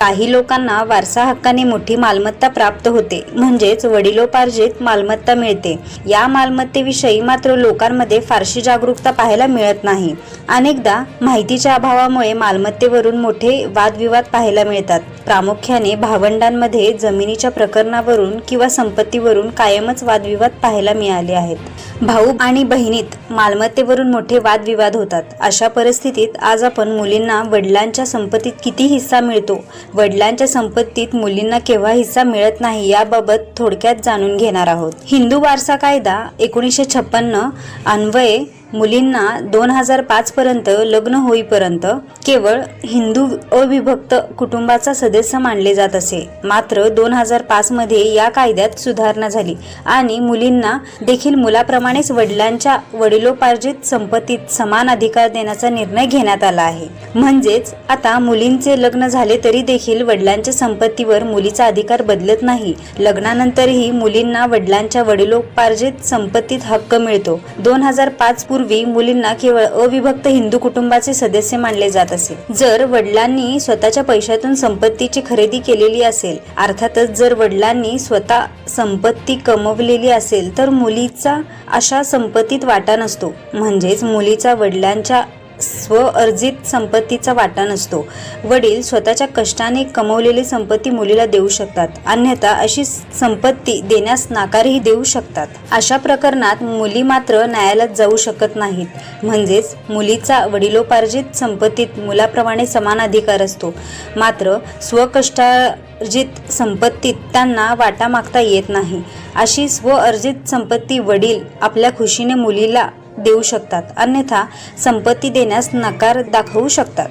काही लोकांना वारसा हक्काने मोठी मालमत्ता प्राप्त होते, म्हणजेच वडिलोपार्जित मालमत्ता मिळते। या मालमत्तेविषयी मात्र लोकांमध्ये फारशी जागरूकता पाहायला मिळत नाही। अनेकदा माहितीच्या अभावामुळे मालमत्तेवरून मोठे वादविवाद पाहायला मिळतात। प्रामुख्याने भावंडांमध्ये जमिनीच्या प्रकरणावरून किंवा संपत्तीवरून कायमच वादविवाद पाहायला मिळाले आहेत। भाऊ आणि बहिणीत मालमत्तेवरून मोठे वादविवाद होतात। अशा परिस्थितीत आज आपण मुलींना वडिलांच्या संपत्तीत किती हिस्सा मिळतो, वडिलांच्या संपत्तीत मुलींना केव्हा हिस्सा मिळत नाही याबाबत थोडक्यात जाणून घेणार आहोत। हिंदू वारसा कायदा 1956 अन्वये मुलींना 2005 पर्यंत लग्न होईपर्यंत केवळ हिंदू अविभक्त कुटुंबाचा सदस्य मानले जात असे। मात्र 2005 मध्ये या कायद्यात सुधारणा झाली आणि मुलींना देखील मुलाप्रमाणेच वडिलांच्या वडिलोपार्जित संपत्तीत समान अधिकार देण्याचा निर्णय घेण्यात आला आहे। म्हणजेच आता मुलींचे लग्न झाले तरी देखील वडिलांच्या संपत्तीवर मुलीचा अधिकार बदलत नाही। लग्नानंतरही मुलींना वडिलांच्या वडिलोपार्जित संपत्तीत हक्क मिळतो। 2005 पूर्वी मुलींना केवळ अविभक्त हिंदू कुटुंबाचे सदस्य मानले जात असे। जर वडिलांनी स्वतःच्या पैशातून संपत्तीची खरेदी केलेली असेल, अर्थातच जर वडिलांनी स्वतः संपत्ती कमवलेली असेल तर मुलीचा अशा संपत्तीत वाटा नसतो। म्हणजेच मुलीचा वडिलांच्या स्वअर्जित संपत्तीचा वाटा नसतो। वडील स्वतःच्या कष्टाने कमवलेली संपत्ती मुलीला देऊ शकतात, अन्यथा अशी संपत्ती देण्यास नाकारही देऊ शकतात। अशा प्रकरणात मुली मात्र न्यायालयात जाऊ शकत नाहीत। म्हणजेच मुलीचा वडिलोपार्जित संपत्तीत मुलाप्रमाणे समान अधिकार असतो, मात्र स्वकष्टार्जित संपत्तीत त्यांना वाटा मागता येत नाही। अशी स्वअर्जित संपत्ती वडील आपल्या खुशीने मुलीला देऊ शकतात, अन्यथा संपत्ती देण्यास नकार दाखवू शकतात।